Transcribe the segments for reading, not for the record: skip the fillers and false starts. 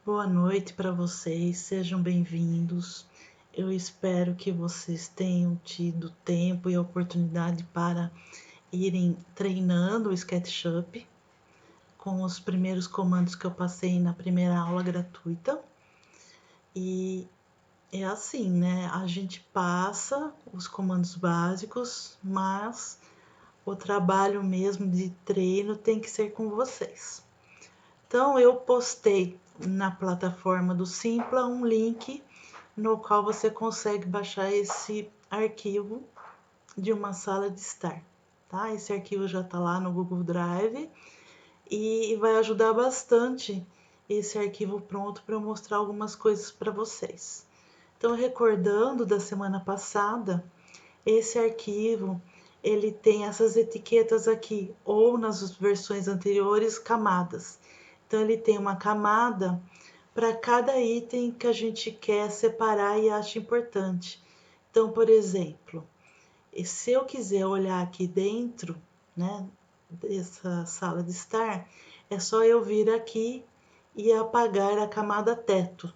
Boa noite para vocês, sejam bem-vindos. Eu espero que vocês tenham tido tempo e oportunidade para irem treinando o SketchUp com os primeiros comandos que eu passei na primeira aula gratuita. E é assim, né? A gente passa os comandos básicos, mas o trabalho mesmo de treino tem que ser com vocês. Então, eu postei na plataforma do Simpla um link no qual você consegue baixar esse arquivo de uma sala de estar, tá? Esse arquivo já está lá no Google Drive e vai ajudar bastante esse arquivo pronto para eu mostrar algumas coisas para vocês. Então, recordando da semana passada, esse arquivo ele tem essas etiquetas aqui, ou nas versões anteriores, camadas. Então, ele tem uma camada para cada item que a gente quer separar e acha importante. Então, por exemplo, se eu quiser olhar aqui dentro, né, dessa sala de estar, é só eu vir aqui e apagar a camada teto.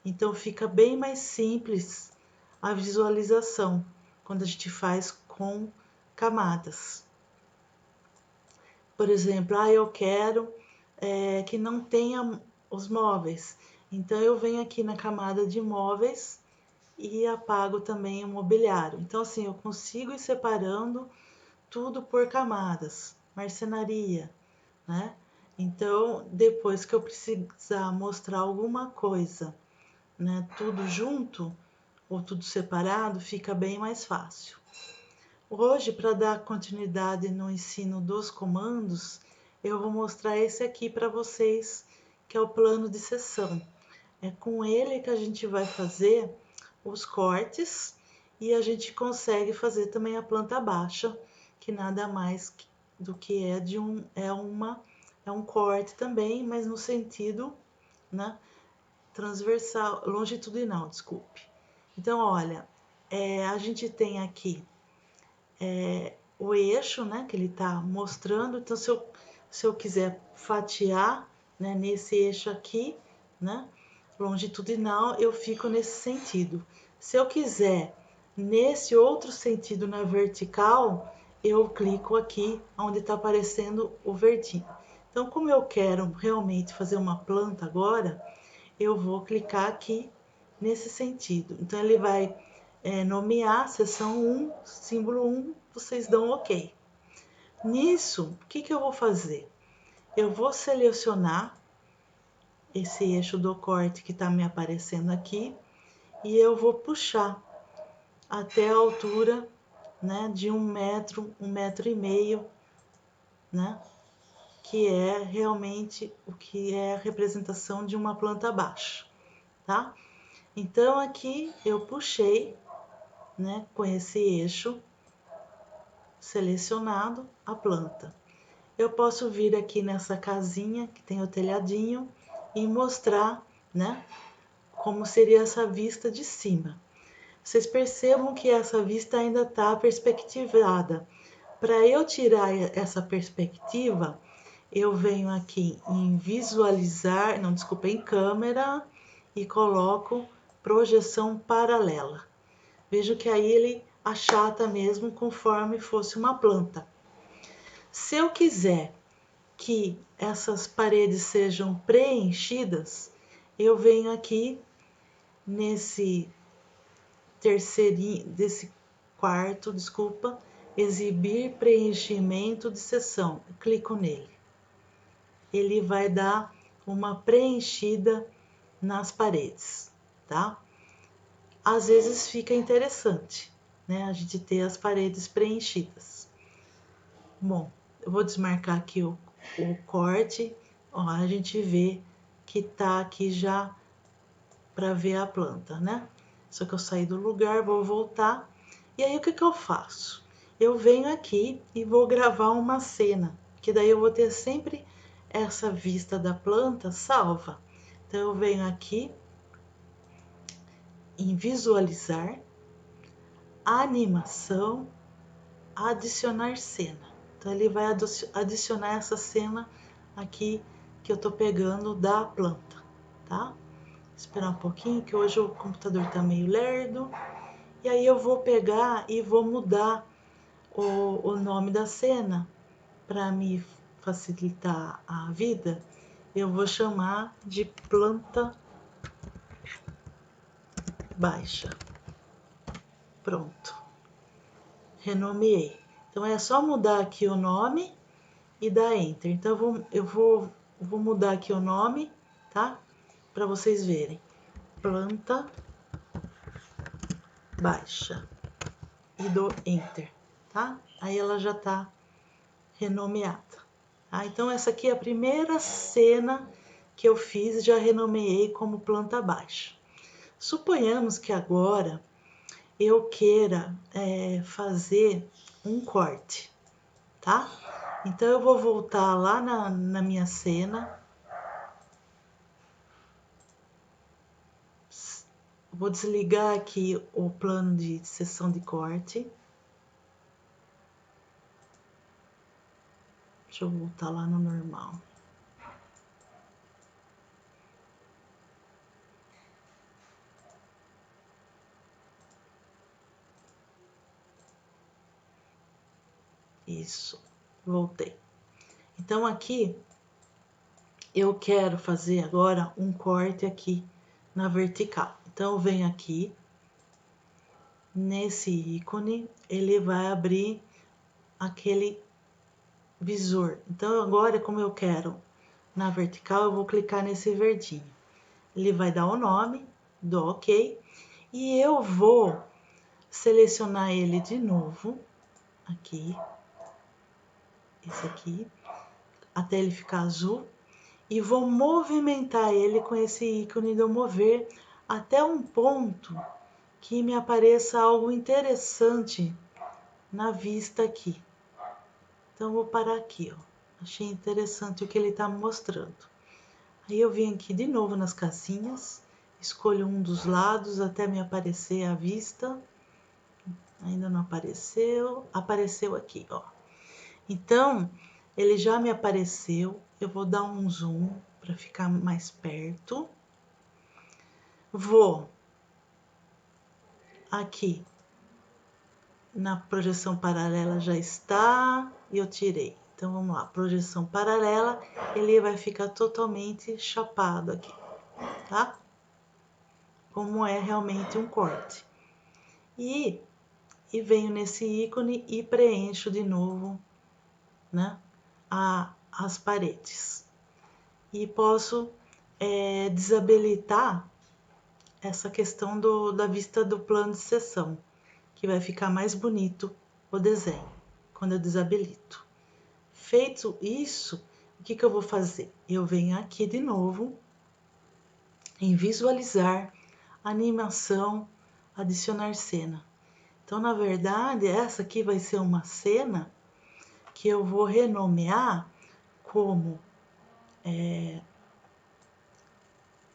Então, fica bem mais simples a visualização quando a gente faz com camadas. Por exemplo, eu quero que não tenha os móveis. Então, eu venho aqui na camada de móveis e apago também o mobiliário. Então, assim, eu consigo ir separando tudo por camadas, marcenaria, né? Então, depois que eu precisar mostrar alguma coisa, né, tudo junto ou tudo separado, fica bem mais fácil. Hoje, para dar continuidade no ensino dos comandos, eu vou mostrar esse aqui para vocês, que é o plano de seção. É com ele que a gente vai fazer os cortes e a gente consegue fazer também a planta baixa, que nada mais do que é um corte também, mas no sentido, né, transversal, longitudinal, desculpe. Então, olha, a gente tem aqui o eixo, né, que ele está mostrando. Então, se eu quiser fatiar, né, nesse eixo aqui, né, longitudinal, eu fico nesse sentido. Se eu quiser nesse outro sentido, na vertical, eu clico aqui onde está aparecendo o verdinho. Então, como eu quero realmente fazer uma planta agora, eu vou clicar aqui nesse sentido. Então, ele vai nomear seção 1, símbolo 1, vocês dão OK. Nisso, o que eu vou fazer? Eu vou selecionar esse eixo do corte que está me aparecendo aqui e eu vou puxar até a altura, né, de 1 metro, 1,5 metro, né, que é realmente o que é a representação de uma planta baixa, tá? Então, aqui eu puxei, né, com esse eixo selecionado a planta. Eu posso vir aqui nessa casinha que tem o telhadinho e mostrar, né, como seria essa vista de cima. Vocês percebam que essa vista ainda está perspectivada. Para eu tirar essa perspectiva, eu venho aqui em visualizar, não, desculpa, em câmera e coloco projeção paralela. Vejo que aí ele achata mesmo conforme fosse uma planta. Se eu quiser que essas paredes sejam preenchidas, eu venho aqui nesse desse quarto, desculpa, exibir preenchimento de seção. Eu clico nele. Ele vai dar uma preenchida nas paredes, tá? Às vezes fica interessante, né? A gente ter as paredes preenchidas. Bom, eu vou desmarcar aqui o corte. Ó, a gente vê que tá aqui já para ver a planta, né? Só que eu saí do lugar, vou voltar. E aí o que eu faço? Eu venho aqui e vou gravar uma cena, que daí eu vou ter sempre essa vista da planta salva. Então eu venho aqui em visualizar, animação, adicionar cena. Então ele vai adicionar essa cena aqui que eu tô pegando da planta, tá? Esperar um pouquinho, que hoje o computador tá meio lerdo. E aí eu vou pegar e vou mudar o nome da cena para me facilitar a vida. Eu vou chamar de planta baixa. Pronto. Renomeei. Então é só mudar aqui o nome e dar Enter. Então eu vou mudar aqui o nome, tá? Para vocês verem. Planta baixa. E dou Enter, tá? Aí ela já tá renomeada. Tá? Então essa aqui é a primeira cena que eu fiz, já renomeei como planta baixa. Suponhamos que agora eu queira fazer um corte, tá? Então eu vou voltar lá na minha cena. Vou desligar aqui o plano de sessão de corte. Deixa eu voltar lá no normal. Isso, voltei. Então aqui eu quero fazer agora um corte aqui na vertical. Então eu venho aqui nesse ícone, ele vai abrir aquele visor. Então agora, como eu quero na vertical, eu vou clicar nesse verdinho. Ele vai dar o nome, do OK, e eu vou selecionar ele de novo aqui, esse aqui, até ele ficar azul, e vou movimentar ele com esse ícone do mover até um ponto que me apareça algo interessante na vista aqui. Então vou parar aqui, ó. Achei interessante o que ele está mostrando. Aí eu venho aqui de novo nas casinhas, escolho um dos lados até me aparecer a vista. Ainda não apareceu, apareceu aqui, ó. Então, ele já me apareceu, eu vou dar um zoom para ficar mais perto. Vou aqui na projeção paralela, já está, e eu tirei. Então vamos lá, projeção paralela, ele vai ficar totalmente chapado aqui, tá? Como é realmente um corte. E venho nesse ícone e preencho de novo, né, as paredes. E posso desabilitar essa questão da vista do plano de seção, que vai ficar mais bonito o desenho quando eu desabilito. Feito isso, o que eu vou fazer? Eu venho aqui de novo em visualizar, animação, adicionar cena. Então, na verdade, essa aqui vai ser uma cena que eu vou renomear como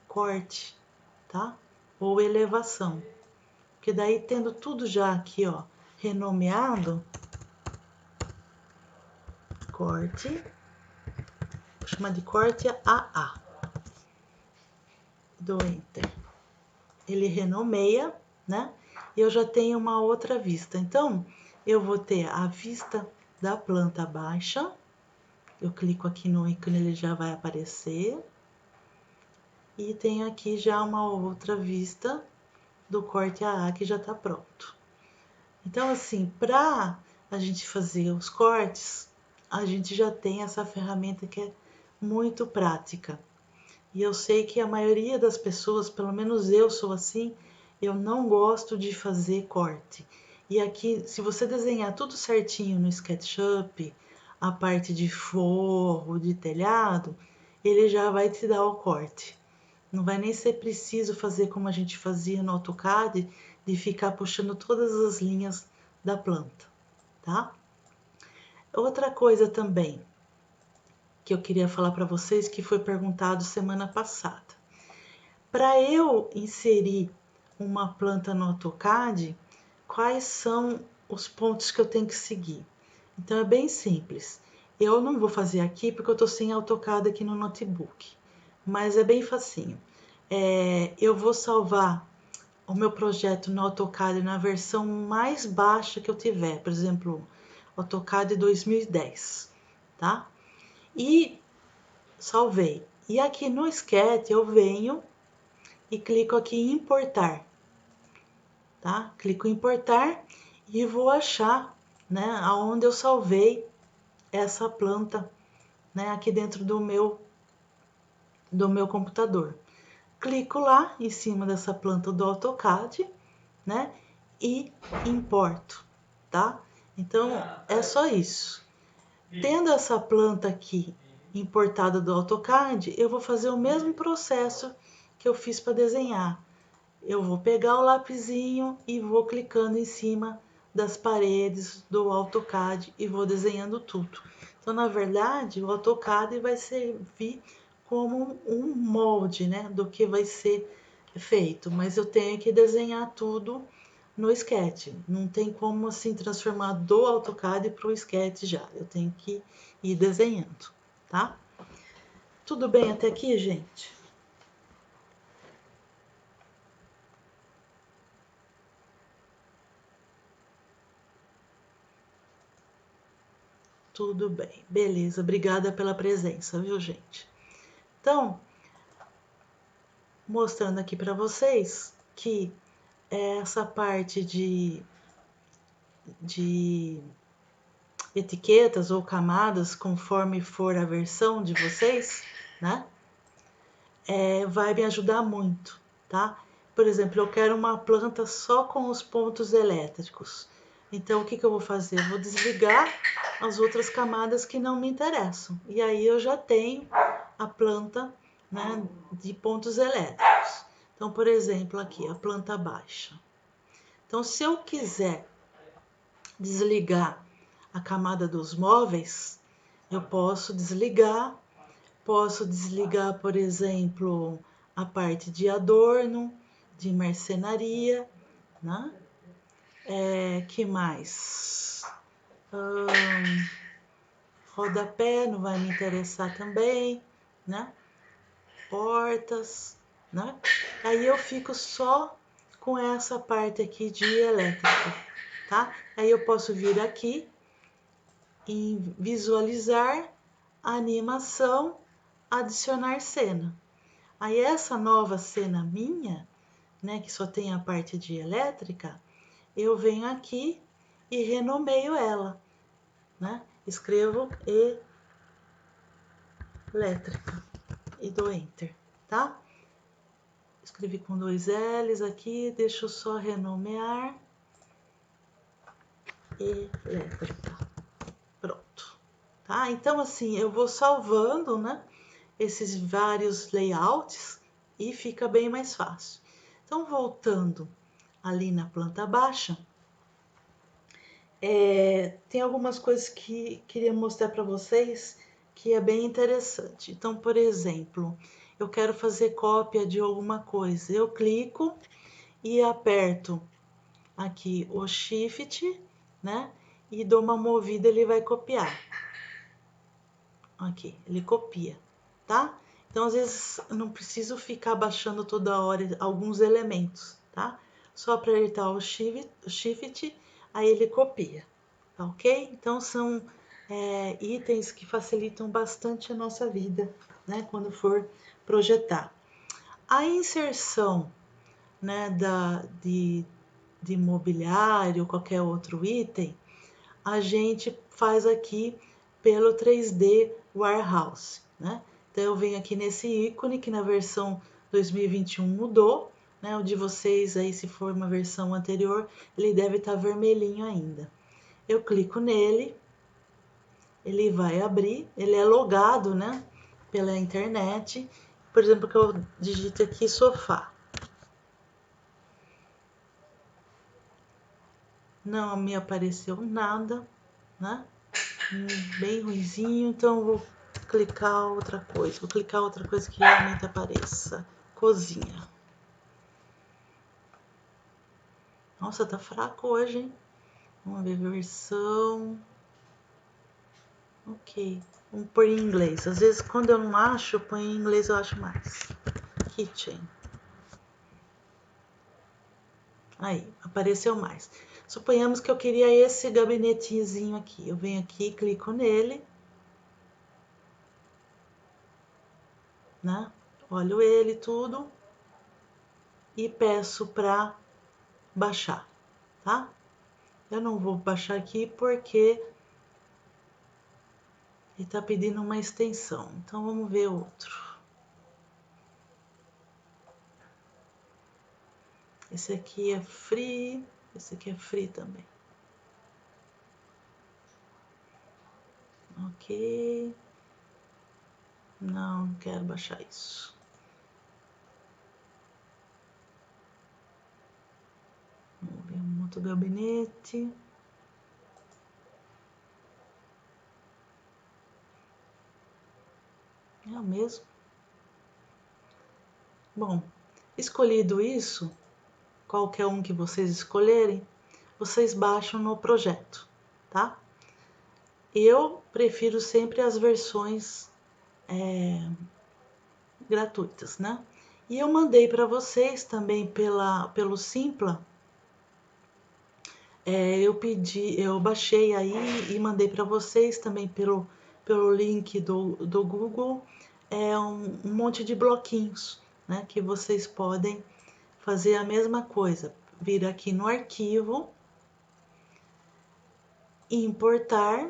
corte, tá? Ou elevação. Porque daí, tendo tudo já aqui, ó, renomeado, corte, vou chamar de corte AA. Dou Enter. Ele renomeia, né? E eu já tenho uma outra vista. Então, eu vou ter a vista da planta baixa. Eu clico aqui no ícone, ele já vai aparecer. E tenho aqui já uma outra vista do corte AA que já está pronto. Então, assim, para a gente fazer os cortes, a gente já tem essa ferramenta que é muito prática. E eu sei que a maioria das pessoas, pelo menos eu sou assim, eu não gosto de fazer corte. E aqui, se você desenhar tudo certinho no SketchUp, a parte de forro, de telhado, ele já vai te dar o corte. Não vai nem ser preciso fazer como a gente fazia no AutoCAD, de ficar puxando todas as linhas da planta, tá? Outra coisa também que eu queria falar para vocês, que foi perguntado semana passada. Para eu inserir uma planta no AutoCAD, quais são os pontos que eu tenho que seguir? Então é bem simples. Eu não vou fazer aqui porque eu estou sem AutoCAD aqui no notebook, mas é bem facinho. eu vou salvar o meu projeto no AutoCAD na versão mais baixa que eu tiver, por exemplo, AutoCAD 2010, tá? E salvei. E aqui no Sketch eu venho e clico aqui em importar, tá? Clico em importar e vou achar, né, aonde eu salvei essa planta, né, aqui dentro do meu computador. Clico lá em cima dessa planta do AutoCAD, né, e importo, tá? Então é só isso. Tendo essa planta aqui importada do AutoCAD, eu vou fazer o mesmo processo que eu fiz para desenhar. Eu vou pegar o lapisinho e vou clicando em cima das paredes do AutoCAD e vou desenhando tudo. Então, na verdade, o AutoCAD vai servir como um molde, né, do que vai ser feito, mas eu tenho que desenhar tudo no Sketch. Não tem como assim transformar do AutoCAD para o Sketch já. Eu tenho que ir desenhando, tá? Tudo bem até aqui, gente? Tudo bem, beleza. Obrigada pela presença, viu, gente? Então, mostrando aqui para vocês que essa parte de etiquetas ou camadas, conforme for a versão de vocês, né? Vai me ajudar muito, tá? Por exemplo, eu quero uma planta só com os pontos elétricos. Então, o que eu vou fazer? Eu vou desligar as outras camadas que não me interessam. E aí eu já tenho a planta, né, de pontos elétricos. Então, por exemplo, aqui, a planta baixa. Então, se eu quiser desligar a camada dos móveis, eu posso desligar, por exemplo, a parte de adorno, de marcenaria, né? Que mais? Rodapé não vai me interessar também, né? Portas, né? Aí eu fico só com essa parte aqui de elétrica, tá? Aí eu posso vir aqui em visualizar, animação, adicionar cena. Aí essa nova cena minha, né, que só tem a parte de elétrica, eu venho aqui e renomeio ela, né? Escrevo elétrica e dou enter, tá? Escrevi com 2 L's aqui, deixa eu só renomear elétrica. Pronto, tá? Então assim, eu vou salvando, né, esses vários layouts e fica bem mais fácil. Então, voltando ali na planta baixa, tem algumas coisas que queria mostrar para vocês que é bem interessante. Então, por exemplo, eu quero fazer cópia de alguma coisa. Eu clico e aperto aqui o Shift, né? E dou uma movida, ele vai copiar. Aqui, ele copia, tá? Então, às vezes, eu não preciso ficar baixando toda hora alguns elementos, tá? Só apertar o Shift, aí ele copia, tá ok? Então, são itens que facilitam bastante a nossa vida, né? Quando for projetar. A inserção, né, de mobiliário, qualquer outro item, a gente faz aqui pelo 3D Warehouse, né? Então eu venho aqui nesse ícone que na versão 2021 mudou, né? O de vocês aí, se for uma versão anterior, ele deve estar vermelhinho ainda. Eu clico nele, ele vai abrir, ele é logado, né, pela internet. Por exemplo, que eu digito aqui sofá. Não me apareceu nada, né? Bem ruizinho, então eu vou clicar outra coisa. Vou clicar outra coisa que realmente apareça. Cozinha. Nossa, tá fraco hoje, hein? Vamos ver versão. Ok. Vamos pôr em inglês. Às vezes, quando eu não acho, eu ponho em inglês, eu acho mais. Kitchen. Aí, apareceu mais. Suponhamos que eu queria esse gabinetezinho aqui. Eu venho aqui, clico nele, né? Olho ele tudo e peço para baixar, tá? Eu não vou baixar aqui porque ele tá pedindo uma extensão. Então vamos ver outro. Esse aqui é free, esse aqui é free também. Ok. Não quero baixar isso. Vamos ver um outro gabinete. É o mesmo. Bom, escolhido isso, qualquer um que vocês escolherem, vocês baixam no projeto, tá? Eu prefiro sempre as versões gratuitas, né? E eu mandei para vocês também pelo Simpla. Eu baixei aí e mandei para vocês também pelo link do Google um monte de bloquinhos, né? Que vocês podem fazer a mesma coisa. Vir aqui no arquivo, importar,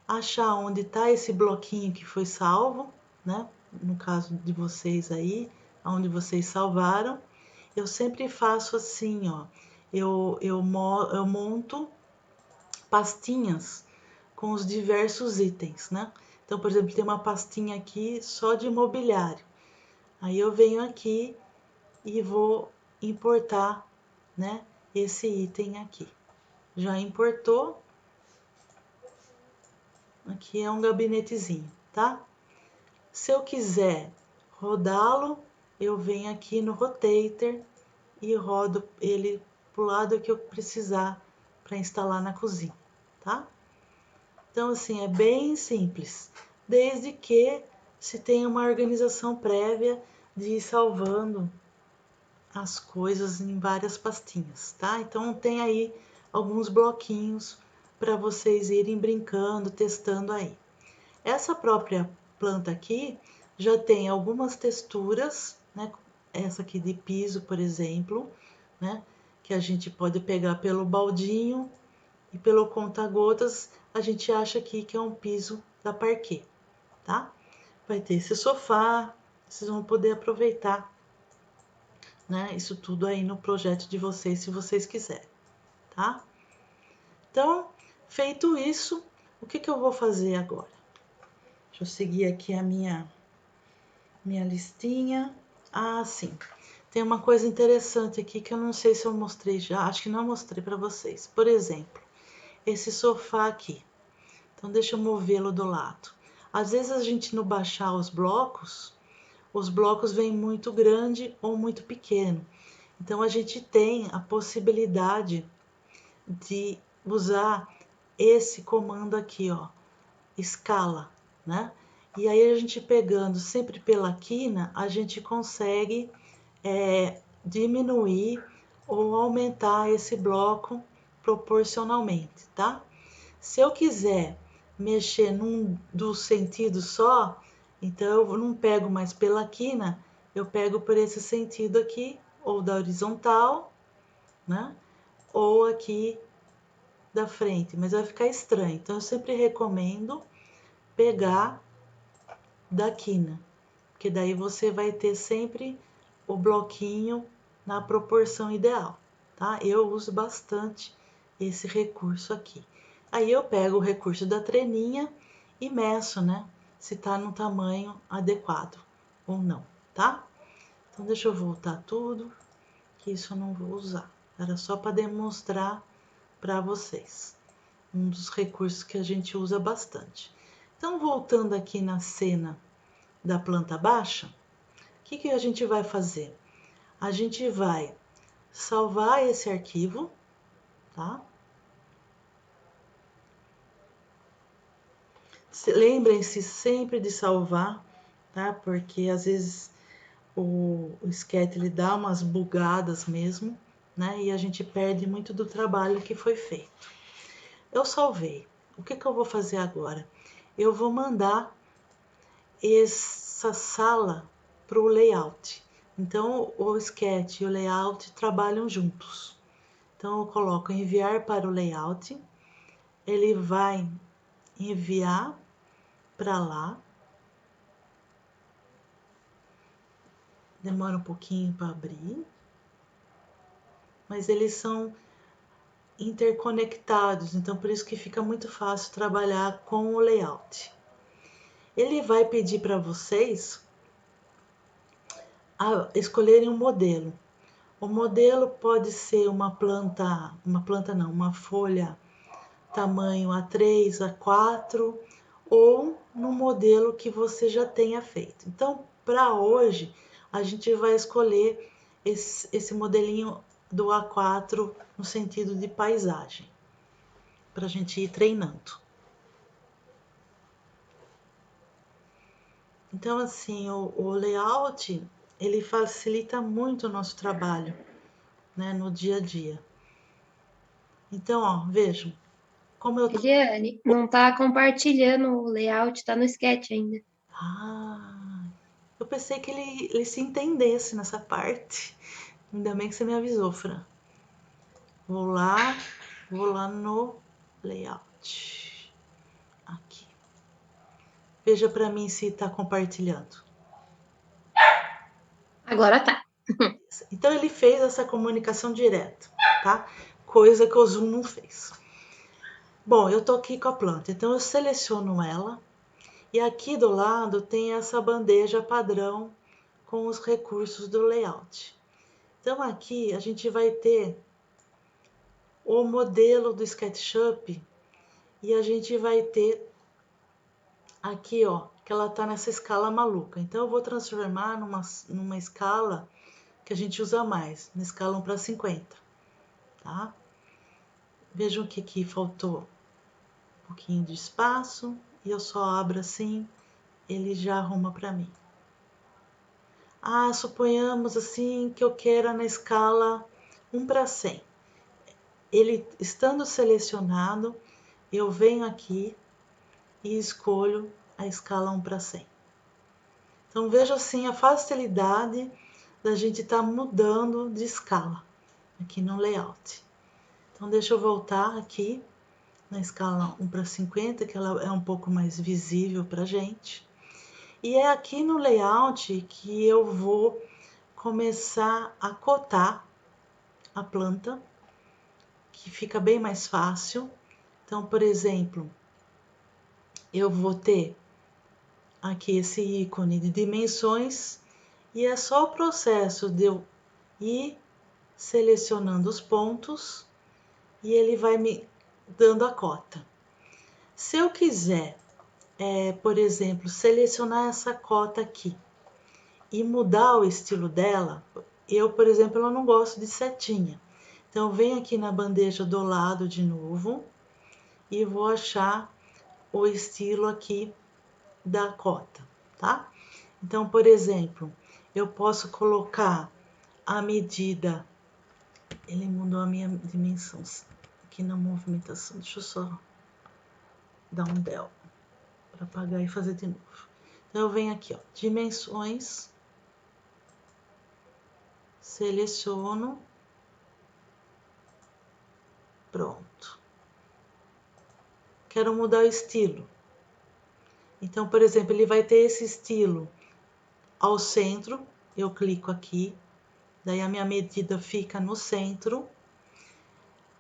achar onde está esse bloquinho que foi salvo, né? No caso de vocês aí, onde vocês salvaram. Eu sempre faço assim, ó. Eu monto pastinhas com os diversos itens, né? Então, por exemplo, tem uma pastinha aqui só de mobiliário. Aí eu venho aqui e vou importar, né, esse item aqui. Já importou. Aqui é um gabinetezinho, tá? Se eu quiser rodá-lo, eu venho aqui no Rotator e rodo ele pro lado que eu precisar para instalar na cozinha, tá? Então, assim, é bem simples, desde que se tenha uma organização prévia de ir salvando as coisas em várias pastinhas, tá? Então, tem aí alguns bloquinhos para vocês irem brincando, testando aí. Essa própria planta aqui já tem algumas texturas, né? Essa aqui de piso, por exemplo, né? Que a gente pode pegar pelo baldinho e pelo conta-gotas, a gente acha aqui que é um piso da Parquet, tá? Vai ter esse sofá, vocês vão poder aproveitar, né? Isso tudo aí no projeto de vocês, se vocês quiserem, tá? Então, feito isso, o que eu vou fazer agora? Deixa eu seguir aqui a minha listinha. Ah, sim. Tem uma coisa interessante aqui que eu não sei se eu mostrei já, acho que não mostrei para vocês. Por exemplo, esse sofá aqui. Então, deixa eu movê-lo do lado. Às vezes a gente no baixar os blocos vêm muito grande ou muito pequeno. Então, a gente tem a possibilidade de usar esse comando aqui, ó, escala, né? E aí a gente pegando sempre pela quina, a gente consegue diminuir ou aumentar esse bloco proporcionalmente, tá? Se eu quiser mexer num dos sentidos só, então eu não pego mais pela quina, eu pego por esse sentido aqui, ou da horizontal, né? Ou aqui da frente, mas vai ficar estranho. Então eu sempre recomendo pegar da quina, porque daí você vai ter sempre o bloquinho na proporção ideal, tá? Eu uso bastante esse recurso aqui. Aí eu pego o recurso da treninha e meço, né? Se tá no tamanho adequado ou não, tá? Então deixa eu voltar tudo, que isso eu não vou usar. Era só para demonstrar para vocês. Um dos recursos que a gente usa bastante. Então, voltando aqui na cena da planta baixa, o que a gente vai fazer? A gente vai salvar esse arquivo, tá? Lembrem-se sempre de salvar, tá? Porque às vezes o sketch ele dá umas bugadas mesmo, né? E a gente perde muito do trabalho que foi feito. Eu salvei. O que que eu vou fazer agora? Eu vou mandar essa sala para o layout. Então, o sketch e o layout trabalham juntos. Então, eu coloco enviar para o layout. Ele vai enviar para lá. Demora um pouquinho para abrir. Mas eles são interconectados, então por isso que fica muito fácil trabalhar com o layout. Ele vai pedir para vocês escolherem um modelo. O modelo pode ser uma planta não, uma folha tamanho A3, A4 ou no modelo que você já tenha feito. Então, para hoje, a gente vai escolher esse modelinho do A4 no sentido de paisagem, para a gente ir treinando. Então, assim, o layout, ele facilita muito o nosso trabalho, né, no dia a dia. Então, ó, vejam, como eu... Eliane, não tá compartilhando o layout, tá no sketch ainda. Ah, eu pensei que ele se entendesse nessa parte. Ainda bem que você me avisou, Fran. Vou lá no layout. Aqui. Veja para mim se está compartilhando. Agora tá. Então ele fez essa comunicação direta, tá? Coisa que o Zoom não fez. Bom, eu tô aqui com a planta, então eu seleciono ela e aqui do lado tem essa bandeja padrão com os recursos do layout. Então aqui a gente vai ter o modelo do SketchUp e a gente vai ter aqui, ó, que ela tá nessa escala maluca. Então eu vou transformar numa escala que a gente usa mais, na escala 1:50, tá? Vejam que aqui faltou um pouquinho de espaço e eu só abro assim, ele já arruma para mim. Ah, suponhamos assim que eu queira na escala 1:100. Ele estando selecionado, eu venho aqui e escolho a escala 1:100. Então veja assim a facilidade da gente estar mudando de escala aqui no layout. Então deixa eu voltar aqui na escala 1:50, que ela é um pouco mais visível para gente. E é aqui no layout que eu vou começar a cotar a planta, que fica bem mais fácil. Então, por exemplo, eu vou ter aqui esse ícone de dimensões e é só o processo de eu ir selecionando os pontos e ele vai me dando a cota. Se eu quiser, por exemplo, selecionar essa cota aqui e mudar o estilo dela, eu, por exemplo, eu não gosto de setinha. Então, venho aqui na bandeja do lado de novo e vou achar o estilo aqui da cota, tá? Então, por exemplo, eu posso colocar a medida, ele mudou a minha dimensão aqui na movimentação, deixa eu só dar um del para apagar e fazer de novo. Então, eu venho aqui, ó, dimensões, seleciono, pronto. Quero mudar o estilo. Então, por exemplo, ele vai ter esse estilo ao centro, eu clico aqui, daí a minha medida fica no centro.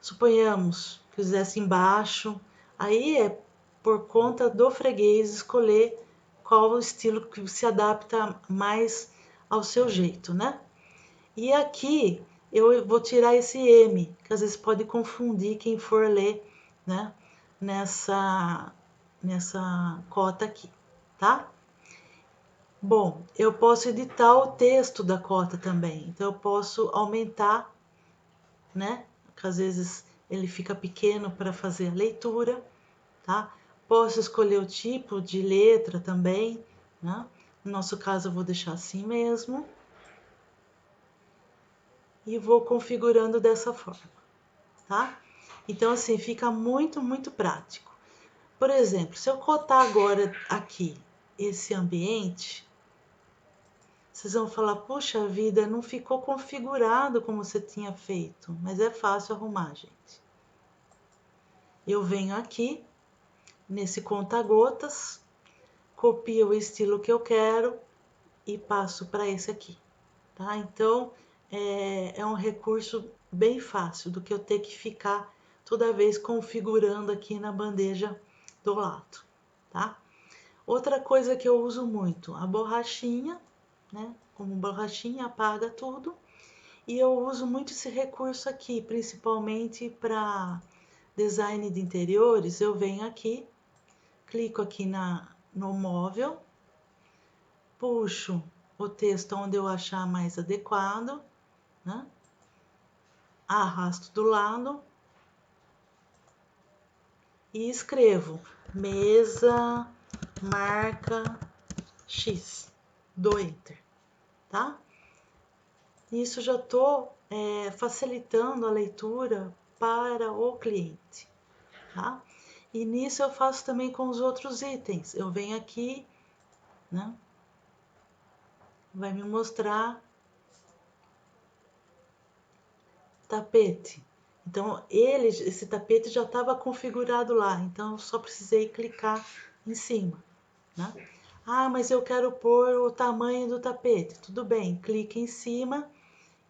Suponhamos que fizesse embaixo, aí é por conta do freguês escolher qual o estilo que se adapta mais ao seu jeito, né? E aqui eu vou tirar esse M, que às vezes pode confundir quem for ler, né? Nessa cota aqui, tá? Bom, eu posso editar o texto da cota também. Então, eu posso aumentar, né? Porque às vezes ele fica pequeno para fazer a leitura, tá? Posso escolher o tipo de letra também, né? No nosso caso, eu vou deixar assim mesmo. e vou configurando dessa forma, tá? Então, assim, fica muito, muito prático. Por exemplo, se eu cotar agora aqui esse ambiente, vocês vão falar, puxa vida, não ficou configurado como você tinha feito, mas é fácil arrumar, gente. Eu venho aqui, nesse conta-gotas, copio o estilo que eu quero e passo para esse aqui, tá? Então, é um recurso bem fácil do que eu ter que ficar toda vez configurando aqui na bandeja do lado, tá? Outra coisa que eu uso muito, a borrachinha, né? Como borrachinha apaga tudo. E eu uso muito esse recurso aqui, principalmente para design de interiores. Eu venho aqui, clico aqui no móvel, puxo o texto onde eu achar mais adequado, né? Arrasto do lado e escrevo mesa, marca X, dou Enter, tá? Isso já estou facilitando a leitura para o cliente, tá? E nisso eu faço também com os outros itens. Eu venho aqui, né? Vai me mostrar tapete. Então, esse tapete já estava configurado lá, então eu só precisei clicar em cima, né? Ah, mas eu quero pôr o tamanho do tapete. Tudo bem, clique em cima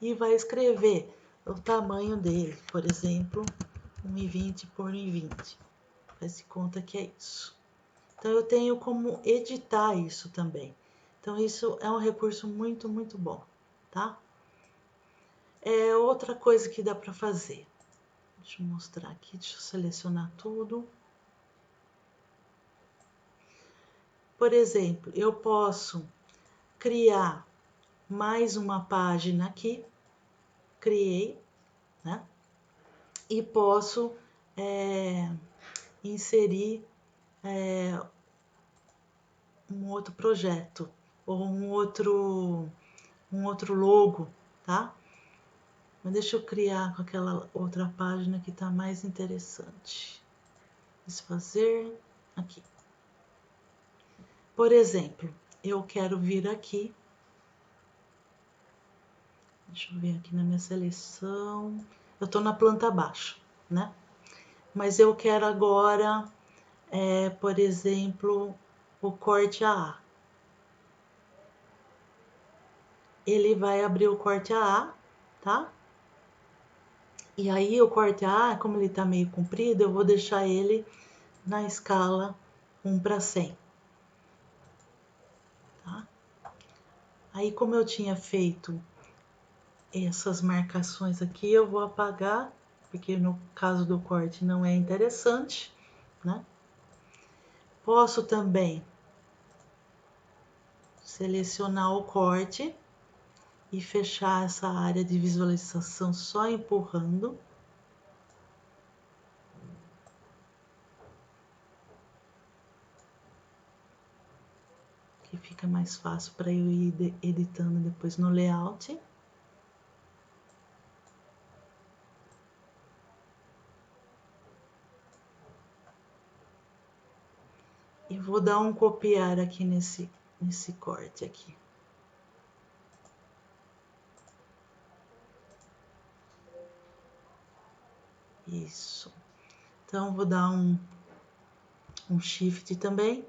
e vai escrever o tamanho dele, por exemplo, 1,20 por 1,20. Faz de conta que é isso. Então, eu tenho como editar isso também. Então, isso é um recurso muito, muito bom, tá? É outra coisa que dá para fazer. Deixa eu mostrar aqui, deixa eu selecionar tudo. Por exemplo, eu posso criar mais uma página aqui, criei, né? E posso inserir um outro projeto ou um outro logo, tá? Mas deixa eu criar com aquela outra página que tá mais interessante. Desfazer aqui. Por exemplo, eu quero vir aqui. Deixa eu ver aqui na minha seleção. Eu tô na planta baixa, né? Mas eu quero agora, por exemplo, o corte AA. Ele vai abrir o corte AA, tá? E aí o corte AA, como ele tá meio comprido, eu vou deixar ele na escala 1:100, tá? Aí como eu tinha feito essas marcações aqui, eu vou apagar, porque no caso do corte não é interessante, né? Posso também selecionar o corte e fechar essa área de visualização só empurrando. Que fica mais fácil para eu ir editando depois no layout. E vou dar um copiar aqui nesse corte aqui. Isso. Então, vou dar um shift também.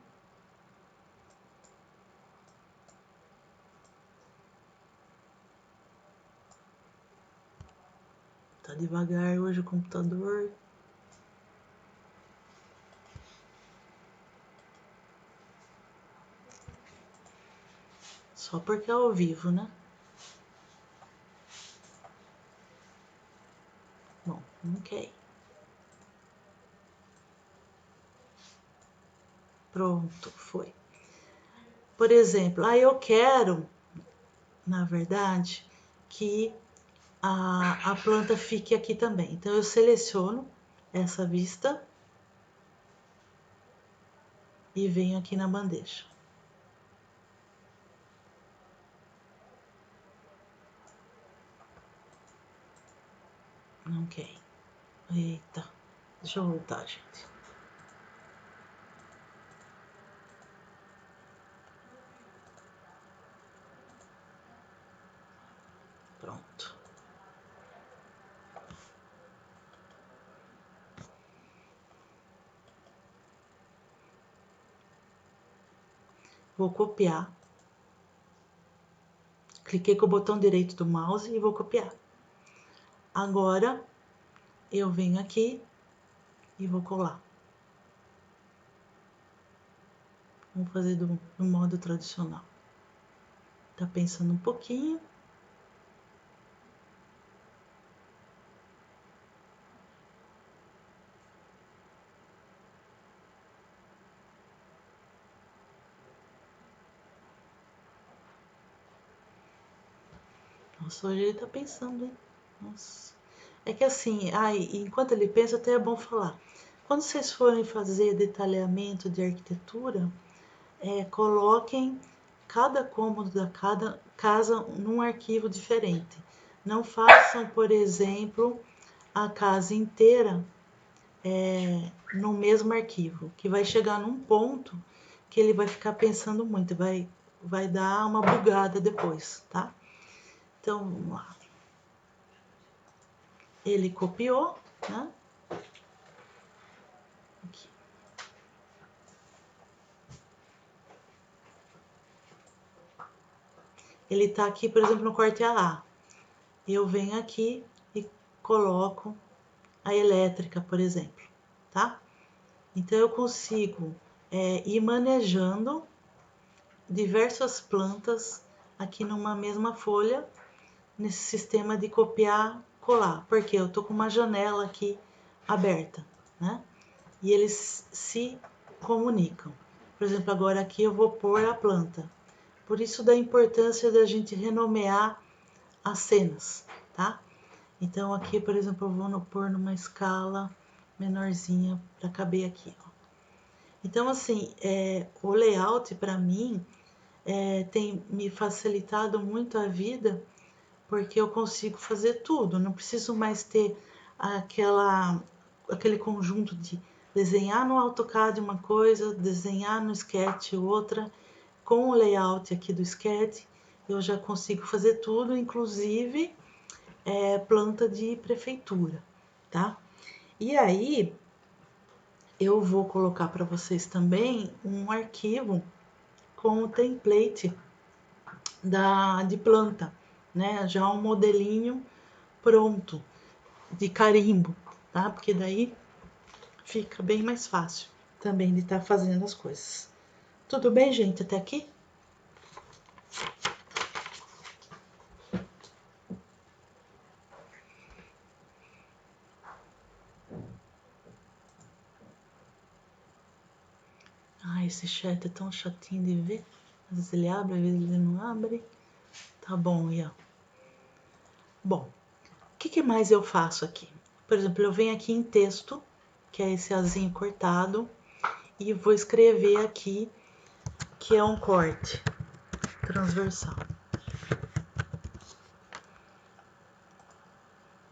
Tá devagar hoje o computador. Só porque é ao vivo, né? Bom, ok. Pronto, foi. Por exemplo, aí eu quero, na verdade, que a planta fique aqui também. Então, eu seleciono essa vista e venho aqui na bandeja. Ok. Eita. Deixa eu voltar, gente. Pronto. Vou copiar. Cliquei com o botão direito do mouse e vou copiar. Agora, eu venho aqui e vou colar. Vamos fazer do modo tradicional. Tá pensando um pouquinho. Nossa, hoje ele tá pensando, hein? Nossa. É que assim, enquanto ele pensa, até é bom falar. Quando vocês forem fazer detalhamento de arquitetura, coloquem cada cômodo da cada casa num arquivo diferente. Não façam, por exemplo, a casa inteira no mesmo arquivo, que vai chegar num ponto que ele vai ficar pensando muito, vai dar uma bugada depois, tá? Então, vamos lá. Ele copiou, né? Aqui. Ele tá aqui, por exemplo, no corte A. Eu venho aqui e coloco a elétrica, por exemplo, tá? Então, eu consigo ir manejando diversas plantas aqui numa mesma folha, nesse sistema de copiar, colar, porque eu tô com uma janela aqui aberta, né? E eles se comunicam. Por exemplo, agora aqui eu vou pôr a planta. Por isso da importância da gente renomear as cenas, tá? Então aqui, por exemplo, eu vou pôr numa escala menorzinha para caber aqui, ó. Então assim, o layout para mim tem me facilitado muito a vida, porque eu consigo fazer tudo, não preciso mais ter aquele conjunto de desenhar no AutoCAD uma coisa, desenhar no Sketch outra. Com o layout aqui do Sketch, eu já consigo fazer tudo, inclusive planta de prefeitura, tá? E aí, eu vou colocar para vocês também um arquivo com o template de planta, né? Já um modelinho pronto, de carimbo, tá? Porque daí fica bem mais fácil também de estar fazendo as coisas. Tudo bem, gente, até aqui? Esse chat é tão chatinho de ver. Às vezes ele abre, às vezes ele não abre. Tá bom, Ian. Bom, o que mais eu faço aqui? Por exemplo, eu venho aqui em texto, que é esse azinho cortado, e vou escrever aqui que é um corte transversal.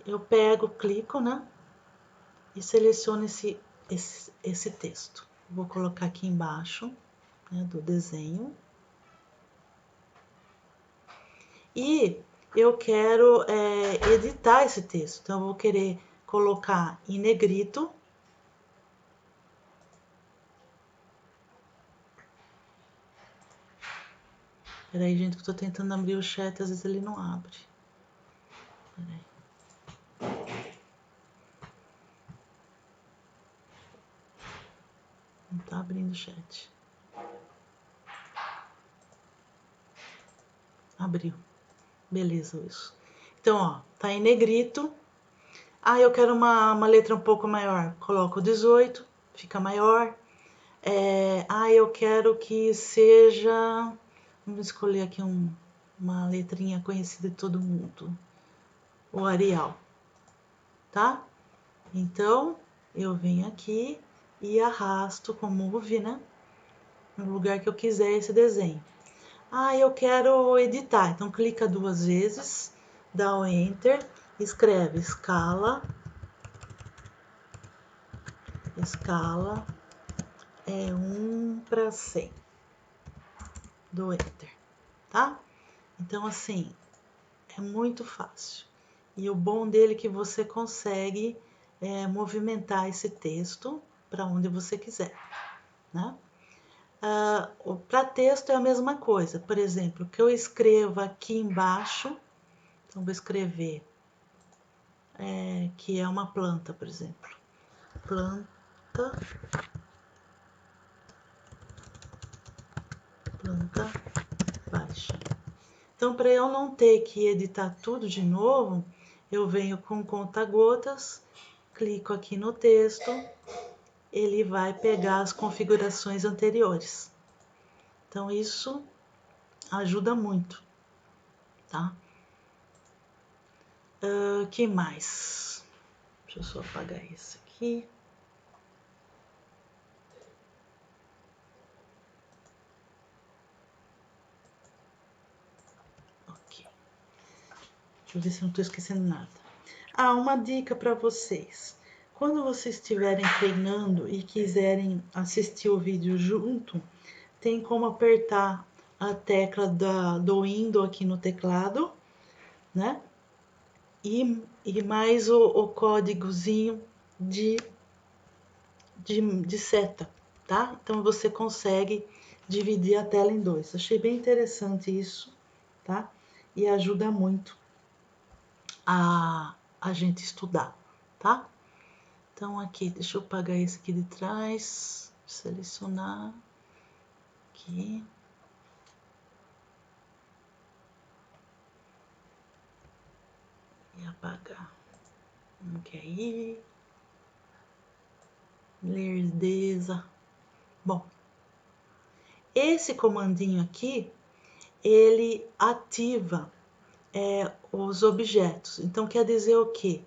Eu pego, clico, né? E seleciono esse texto. Vou colocar aqui embaixo, né, do desenho. E eu quero editar esse texto. Então, eu vou querer colocar em negrito. Peraí, gente, que eu tô tentando abrir o chat, às vezes ele não abre. Peraí. Não tá abrindo o chat. Abriu. Beleza, isso. Então, ó, tá em negrito. Eu quero uma letra um pouco maior. Coloco 18, fica maior. Eu quero que seja... Vamos escolher aqui uma letrinha conhecida de todo mundo. O Arial, tá? Então, eu venho aqui e arrasto com Move, né? No lugar que eu quiser esse desenho. Eu quero editar. Então, clica 2 vezes, dá o Enter, escreve escala escala é 1/100. Dou Enter, tá? Então, assim, é muito fácil. E o bom dele é que você consegue movimentar esse texto para onde você quiser, né? Para texto é a mesma coisa. Por exemplo, que eu escreva aqui embaixo, então vou escrever que é uma planta, por exemplo. Planta baixa. Então, para eu não ter que editar tudo de novo, eu venho com conta-gotas, clico aqui no texto, ele vai pegar as configurações anteriores. Então, isso ajuda muito, tá? Que mais? Deixa eu só apagar esse aqui. Ok. Deixa eu ver se eu não estou esquecendo nada. Uma dica para vocês. Quando vocês estiverem treinando e quiserem assistir o vídeo junto, tem como apertar a tecla do Windows aqui no teclado, né? E mais o códigozinho de seta, tá? Então você consegue dividir a tela em dois. Achei bem interessante isso, tá? E ajuda muito a gente estudar, tá? Então aqui, deixa eu apagar esse aqui de trás, selecionar aqui. E apagar. Ok. Lerdeza. Bom, esse comandinho aqui, ele ativa os objetos. Então, quer dizer o quê?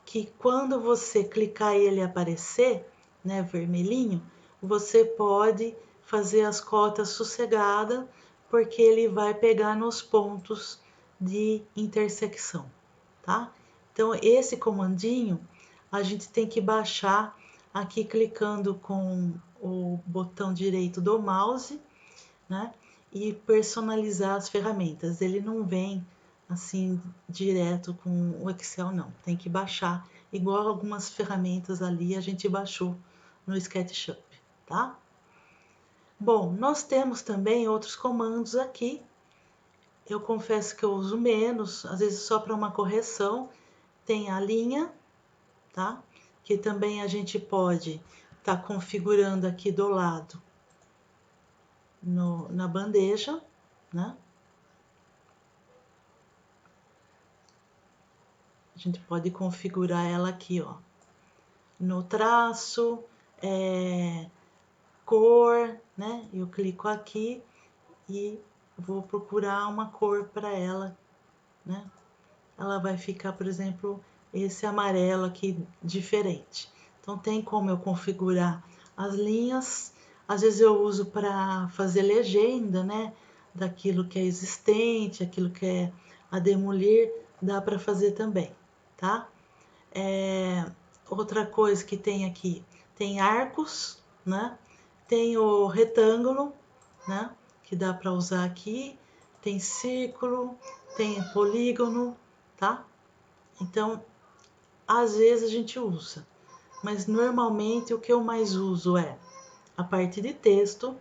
Que quando você clicar e ele aparecer, né, vermelhinho, você pode fazer as cotas sossegadas, porque ele vai pegar nos pontos de intersecção, tá? Então, esse comandinho, a gente tem que baixar aqui clicando com o botão direito do mouse, né? E personalizar as ferramentas. Ele não vem assim direto com o Excel, não. Tem que baixar, igual algumas ferramentas ali a gente baixou no SketchUp, tá? Bom, nós temos também outros comandos aqui. Eu confesso que eu uso menos, às vezes só para uma correção. Tem a linha, tá? Que também a gente pode estar configurando aqui do lado na bandeja, né? A gente pode configurar ela aqui, ó, no traço, cor, né? Eu clico aqui e vou procurar uma cor para ela, né? Ela vai ficar, por exemplo, esse amarelo aqui diferente. Então tem como eu configurar as linhas. Às vezes eu uso para fazer legenda, né? Daquilo que é existente, aquilo que é a demolir, dá para fazer também, tá? Outra coisa que tem aqui, tem arcos, né? Tem o retângulo, né? Que dá para usar aqui. Tem círculo, tem polígono, tá? Então, às vezes a gente usa, mas normalmente o que eu mais uso é a parte de texto,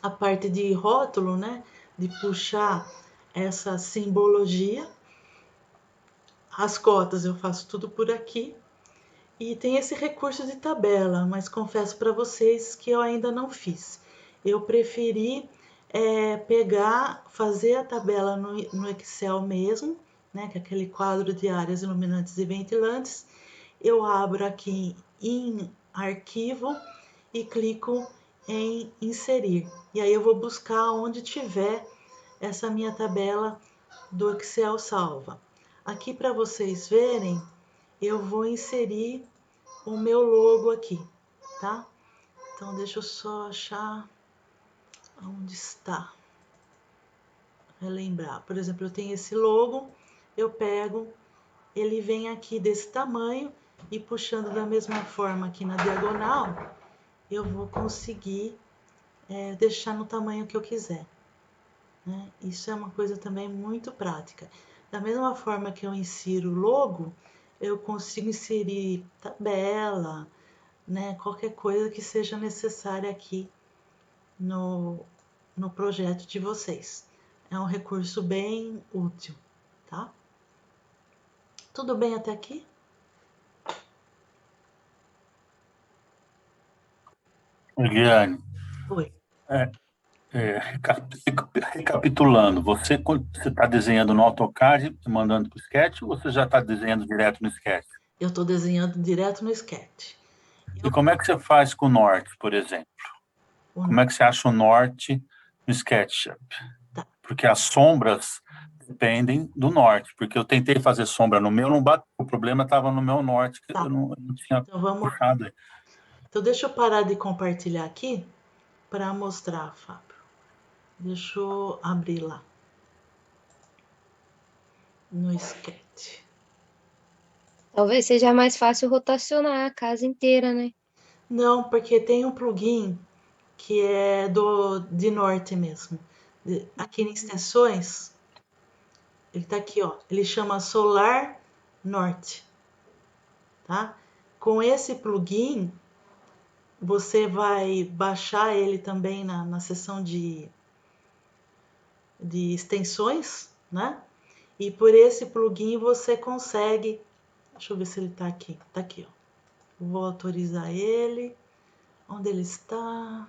a parte de rótulo, né? De puxar essa simbologia. As cotas eu faço tudo por aqui. E tem esse recurso de tabela, mas confesso para vocês que eu ainda não fiz. Eu preferi pegar, fazer a tabela no Excel mesmo, né, que é aquele quadro de áreas iluminantes e ventilantes. Eu abro aqui em arquivo e clico em inserir. E aí eu vou buscar onde tiver essa minha tabela do Excel salva. Aqui para vocês verem, eu vou inserir o meu logo aqui, tá? Então, deixa eu só achar onde está. Relembrar. Por exemplo, eu tenho esse logo, eu pego, ele vem aqui desse tamanho, E puxando da mesma forma aqui na diagonal, eu vou conseguir deixar no tamanho que eu quiser. Né? Isso é uma coisa também muito prática. Da mesma forma que eu insiro logo, eu consigo inserir tabela, né? Qualquer coisa que seja necessária aqui no projeto de vocês. É um recurso bem útil, tá? Tudo bem até aqui? Eliane, Oi. recapitulando, você está desenhando no AutoCAD e mandando para o Sketch, ou você já está desenhando direto no Sketch? Eu estou desenhando direto no Sketch. E como é que você faz com o norte, por exemplo? Como é que você acha o norte no SketchUp? Tá. Porque as sombras dependem do norte, porque eu tentei fazer sombra no meu, não bateu. O problema estava no meu norte, que Tá. eu não tinha Então puxado. Então deixa eu parar de compartilhar aqui para mostrar, Fábio. Deixa eu abrir lá no Sketch. Talvez seja mais fácil rotacionar a casa inteira, né? Não, porque tem um plugin que é de norte mesmo. Aqui em extensões, ele tá aqui, ó. Ele chama Solar Norte, tá? Com esse plugin, você vai baixar ele também na seção de extensões, né? E por esse plugin você consegue. Deixa eu ver se ele tá aqui. Tá aqui, ó. Vou autorizar ele. Onde ele está?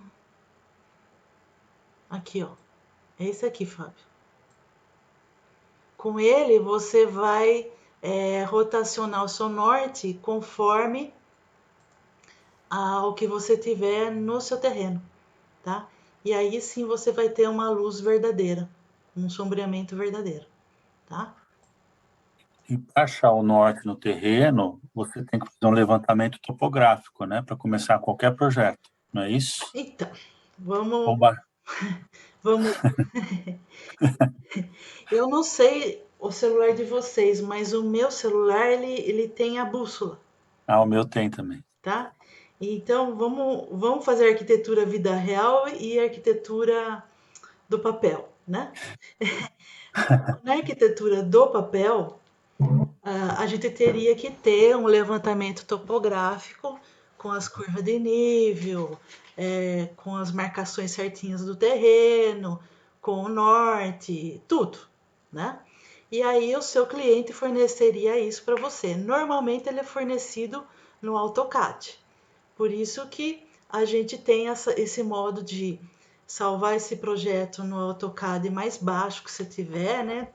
Aqui, ó. É esse aqui, Fábio. Com ele você vai rotacionar o seu norte conforme ao que você tiver no seu terreno, tá? E aí sim você vai ter uma luz verdadeira, um sombreamento verdadeiro, tá? E para achar o norte no terreno, você tem que fazer um levantamento topográfico, né? Para começar qualquer projeto, não é isso? Então, vamos. Oba. Vamos. Eu não sei o celular de vocês, mas o meu celular ele tem a bússola, Ah, o meu tem também. tá? Então vamos fazer arquitetura vida real e arquitetura do papel, né? Na arquitetura do papel, a gente teria que ter um levantamento topográfico com as curvas de nível, com as marcações certinhas do terreno, com o norte, tudo, né? E aí o seu cliente forneceria isso para você. Normalmente ele é fornecido no AutoCAD. Por isso que a gente tem esse modo de salvar esse projeto no AutoCAD mais baixo que você tiver, né?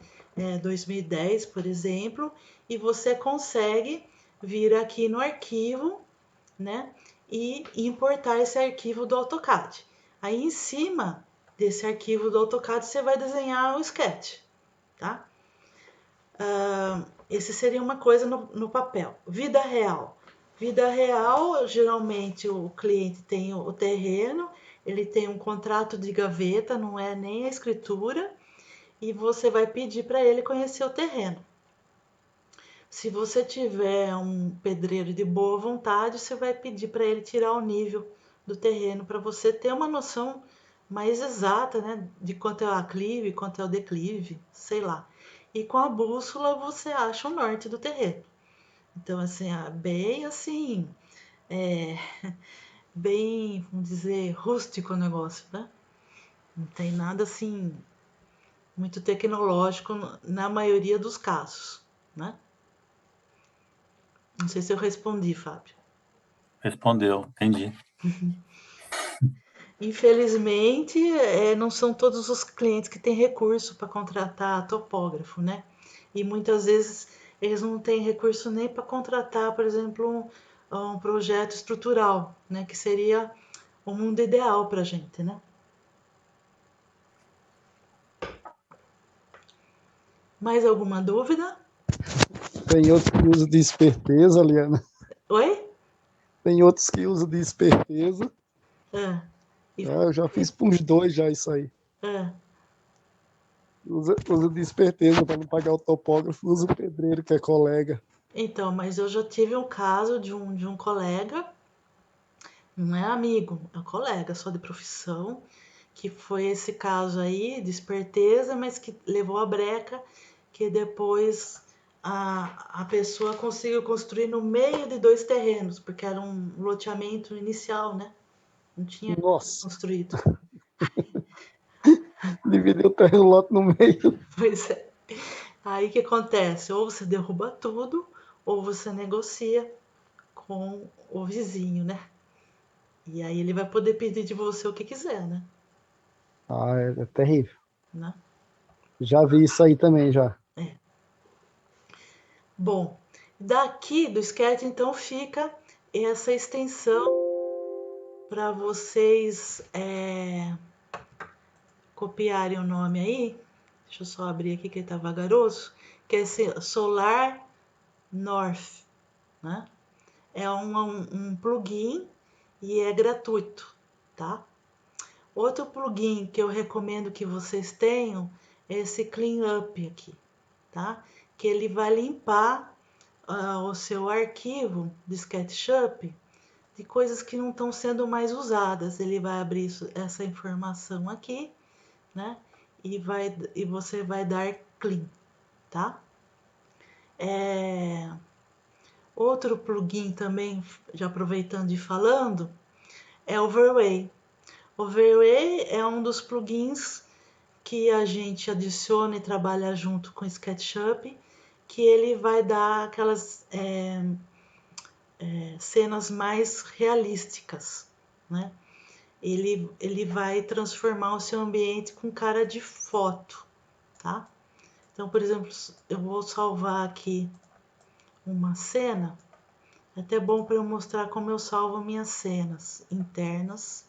2010, por exemplo, e você consegue vir aqui no arquivo, né? E importar esse arquivo do AutoCAD. Aí em cima desse arquivo do AutoCAD você vai desenhar o sketch, tá? Esse seria uma coisa no papel. Vida real. Vida real, geralmente o cliente tem o terreno, ele tem um contrato de gaveta, não é nem a escritura, e você vai pedir para ele conhecer o terreno. Se você tiver um pedreiro de boa vontade, você vai pedir para ele tirar o nível do terreno para você ter uma noção mais exata, né, de quanto é o aclive, quanto é o declive, sei lá. E com a bússola você acha o norte do terreno. Então, assim, bem assim, é, bem, vamos dizer, rústico o negócio, né? Não tem nada assim muito tecnológico na maioria dos casos, né? Não sei se eu respondi, Fábio. Respondeu, entendi. Infelizmente, não são todos os clientes que têm recurso para contratar topógrafo, né? E muitas vezes eles não têm recurso nem para contratar, por exemplo, um projeto estrutural, né? Que seria o mundo ideal para a gente, né? Mais alguma dúvida? Tem outros que usam de esperteza, Liana. Oi? Tem outros que usam de esperteza. Ah, Eu já fiz para uns dois já isso aí. ah. Usa de esperteza para não pagar o topógrafo, usa o pedreiro que é colega. Então, mas eu já tive um caso de um colega, não é amigo, é um colega só de profissão, que foi esse caso aí de esperteza, mas que levou a breca, que depois a pessoa conseguiu construir no meio de dois terrenos, porque era um loteamento inicial, né? Não tinha Nossa, construído. dividiu o terremoto no meio. Pois é. Aí o que acontece? Ou você derruba tudo, ou você negocia com o vizinho, né? E aí ele vai poder pedir de você o que quiser, né? Ah, é terrível. Né? Já vi isso aí também, já. É. Bom, daqui do sketch então fica essa extensão para vocês copiarem o nome aí. Deixa eu só abrir aqui que ele tá vagaroso. Que é esse Solar North, né? É um plugin e é gratuito, tá? Outro plugin que eu recomendo que vocês tenham é esse Clean Up aqui, tá? Que ele vai limpar o seu arquivo de SketchUp de coisas que não estão sendo mais usadas. Ele vai abrir essa informação aqui, né? E você vai dar clean, tá? Outro plugin também, já aproveitando e falando, é o Overlay. Overlay é um dos plugins que a gente adiciona e trabalha junto com o SketchUp, que ele vai dar aquelas cenas mais realísticas, né? Ele vai transformar o seu ambiente com cara de foto, tá? Então, por exemplo, eu vou salvar aqui uma cena. É até bom para eu mostrar como eu salvo minhas cenas internas.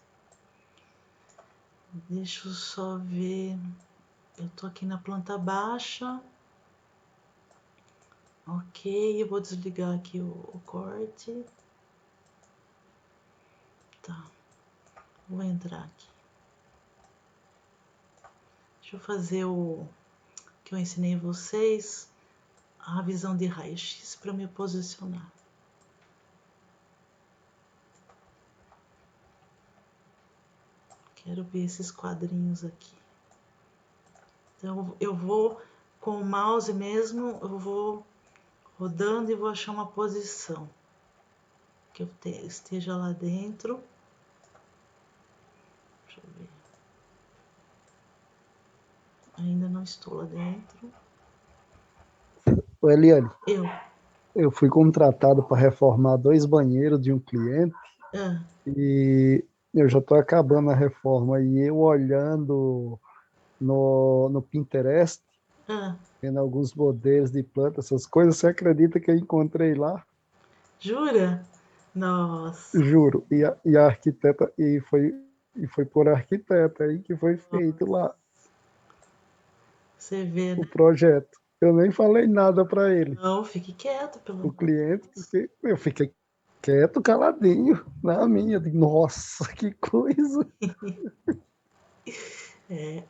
Deixa eu só ver. Eu tô aqui na planta baixa. Ok, eu vou desligar aqui o corte. Tá, vou entrar aqui. Deixa eu fazer o que eu ensinei vocês, a visão de raio-x para me posicionar. Quero ver esses quadrinhos aqui. Então eu vou com o mouse mesmo, eu vou rodando e vou achar uma posição que eu esteja lá dentro. Deixa eu ver. Ainda não estou lá dentro. Ô, Eliane, Eu. eu fui contratado para reformar 2 banheiros de um cliente Ah, e eu já estou acabando a reforma e eu olhando no Pinterest, ah, vendo alguns modelos de plantas, essas coisas, você acredita que eu encontrei lá? jura? Nossa. Juro. E a arquiteta, e foi por arquiteta aí que foi feito lá Você vê, o né? projeto. Eu nem falei nada para ele, Não, fique quieto, pelo o amor de cliente, Deus. porque eu fiquei quieto, caladinho, na minha. Digo, nossa, que coisa! É,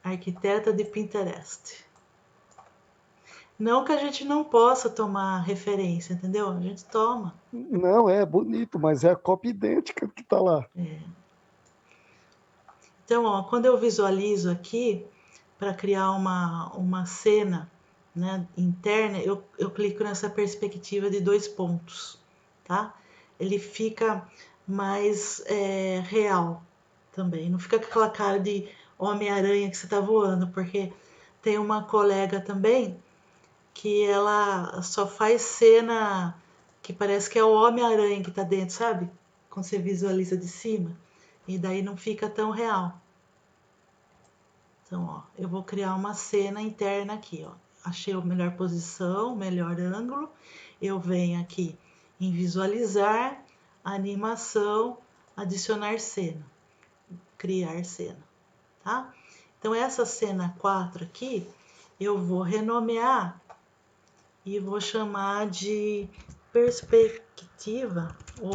arquiteta de Pinterest. Não que a gente não possa tomar referência, entendeu? A gente toma. Não, é bonito, mas é a cópia idêntica que tá lá. Então, ó, quando eu visualizo aqui, para criar uma cena, né, interna, eu clico nessa perspectiva de 2 pontos, tá? Ele fica mais real também. Não fica com aquela cara de Homem-Aranha que você tá voando, porque tem uma colega também que ela só faz cena que parece que é o Homem-Aranha que tá dentro, sabe? Quando você visualiza de cima. E daí não fica tão real. Então, ó, eu vou criar uma cena interna aqui, ó. Achei a melhor posição, melhor ângulo. Eu venho aqui em visualizar, animação, adicionar cena, criar cena, tá? Então, essa cena 4 aqui, eu vou renomear e vou chamar de perspectiva, ou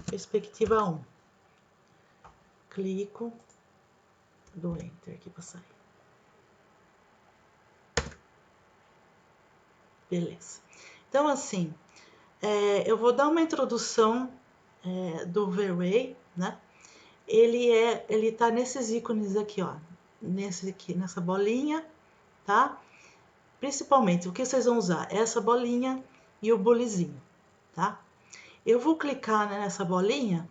perspectiva 1. Clico, Dou Enter aqui para sair. Beleza. Então, assim, eu vou dar uma introdução do V-Ray, né? Ele tá nesses ícones aqui, ó. Nessa bolinha, tá? Principalmente, o que vocês vão usar? Essa bolinha e o bulizinho, tá? Eu vou clicar nessa bolinha,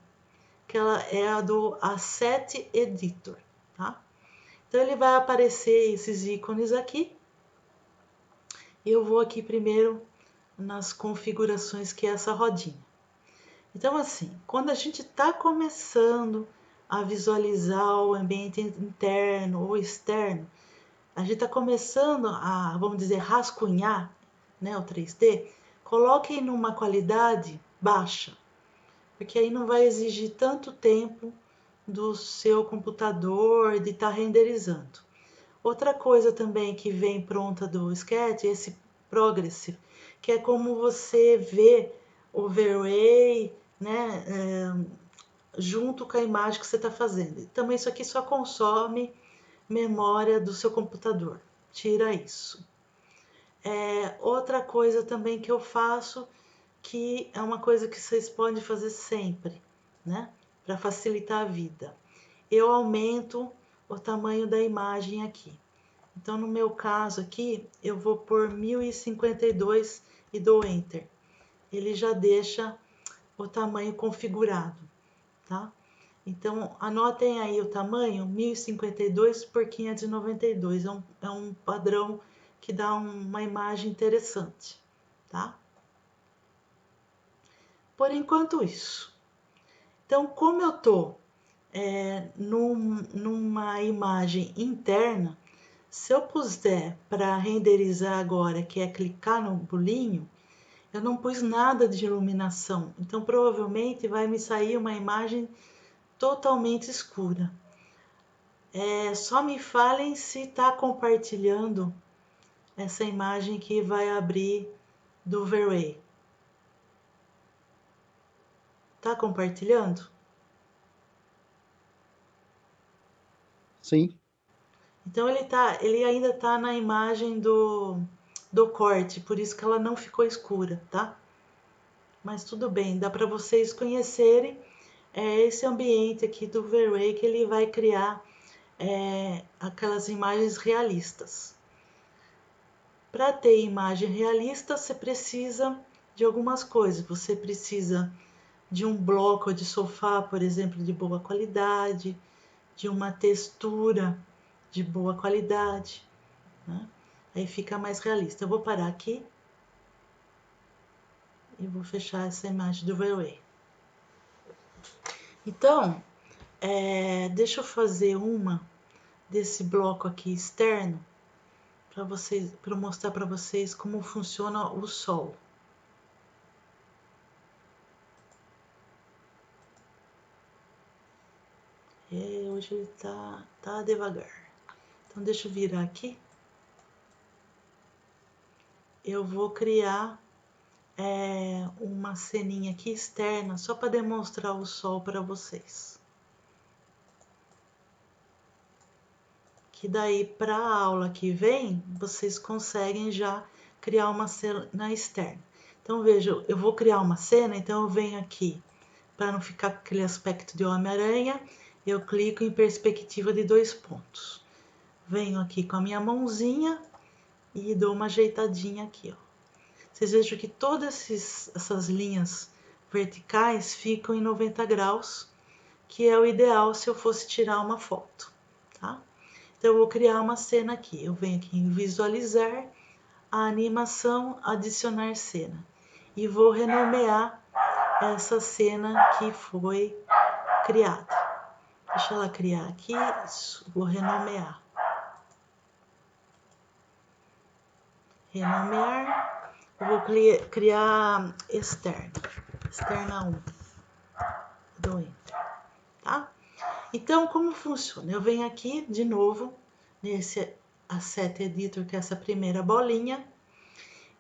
que ela é a do Asset Editor, tá? Então, ele vai aparecer esses ícones aqui. Eu vou aqui primeiro nas configurações, que é essa rodinha. Então, assim, quando a gente está começando a visualizar o ambiente interno ou externo, a gente está começando a, vamos dizer, rascunhar, né, o 3D, coloquem numa qualidade baixa, porque aí não vai exigir tanto tempo do seu computador de estar renderizando. Outra coisa também que vem pronta do Sketch é esse Progressive, que é como você vê o V-Ray, né, junto com a imagem que você está fazendo. Também isso aqui só consome memória do seu computador. Tira isso. Outra coisa também que eu faço, que é uma coisa que vocês podem fazer sempre, né, para facilitar a vida. Eu aumento o tamanho da imagem aqui. Então, no meu caso aqui, eu vou por 1052 e dou Enter. Ele já deixa o tamanho configurado, tá? Então, anotem aí o tamanho, 1052 por 592. É um padrão que dá uma imagem interessante, tá? Por enquanto, isso. Então, como eu tô numa imagem interna, se eu puser para renderizar agora, que é clicar no bolinho, eu não pus nada de iluminação. Então, provavelmente vai me sair uma imagem totalmente escura. Só me falem se está compartilhando essa imagem que vai abrir do V-Ray. Tá compartilhando? Sim. Então ele ainda tá na imagem do corte, por isso que ela não ficou escura, tá? Mas tudo bem, dá para vocês conhecerem esse ambiente aqui do V-Ray, que ele vai criar aquelas imagens realistas. Para ter imagem realista, você precisa de algumas coisas. Você precisa de um bloco de sofá, por exemplo, de boa qualidade, de uma textura de boa qualidade, né? Aí fica mais realista. Eu vou parar aqui e vou fechar essa imagem do V-Ray. Então, deixa eu fazer uma desse bloco aqui externo para mostrar para vocês como funciona o sol. Hoje ele tá devagar. Então deixa eu virar aqui. Eu vou criar uma ceninha aqui externa só para demonstrar o sol para vocês. Que daí para a aula que vem vocês conseguem já criar uma cena externa. Então veja, eu vou criar uma cena, então eu venho aqui para não ficar com aquele aspecto de Homem-Aranha, eu clico em perspectiva de 2 pontos. Venho aqui com a minha mãozinha e dou uma ajeitadinha aqui, ó. Vocês vejam que todas essas linhas verticais ficam em 90 graus, que é o ideal se eu fosse tirar uma foto, tá? Então, eu vou criar uma cena aqui. Eu venho aqui em visualizar, a animação, adicionar cena. E vou renomear essa cena que foi criada. Deixa ela criar aqui, isso, vou renomear. Renomear, eu vou criar externa 1. Dou Enter, tá? Então, como funciona? Eu venho aqui de novo, nesse Asset Editor, que é essa primeira bolinha,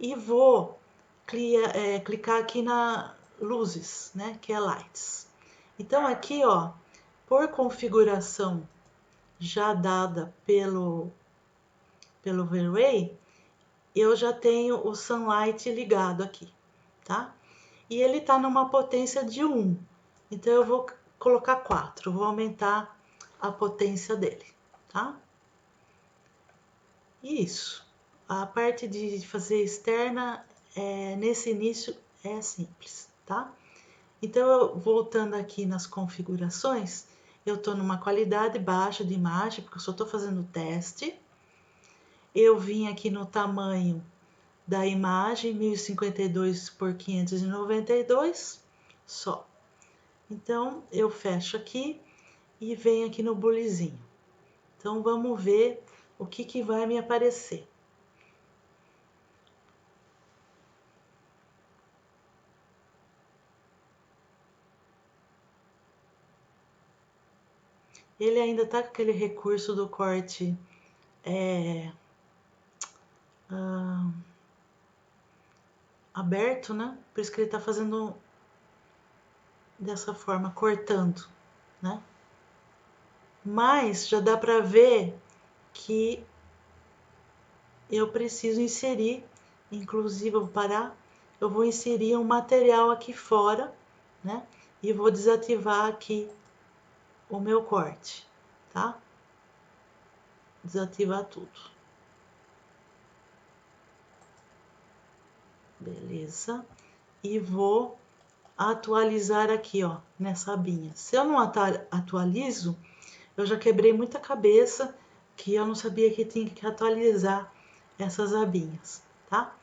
e vou clicar aqui na Luzes, né, que é Lights. Então, aqui, ó, por configuração já dada pelo V-Ray, eu já tenho o Sunlight ligado aqui, tá? E ele tá numa potência de 1, então eu vou colocar 4, vou aumentar a potência dele, tá? Isso. A parte de fazer externa, nesse início, é simples, tá? Então, voltando aqui nas configurações, eu estou numa qualidade baixa de imagem, porque eu só estou fazendo teste. Eu vim aqui no tamanho da imagem, 1052 por 592, só. Então, eu fecho aqui e venho aqui no bulizinho. Então, vamos ver o que vai me aparecer. Ele ainda tá com aquele recurso do corte aberto, né? Por isso que ele tá fazendo dessa forma, cortando, né? Mas já dá para ver que eu preciso inserir, inclusive eu vou parar, eu vou inserir um material aqui fora, né? E vou desativar aqui o meu corte, tá? Desativar tudo. Beleza. E vou atualizar aqui, ó, nessa abinha. Se eu não atualizo, eu já quebrei muita cabeça que eu não sabia que tinha que atualizar essas abinhas, tá?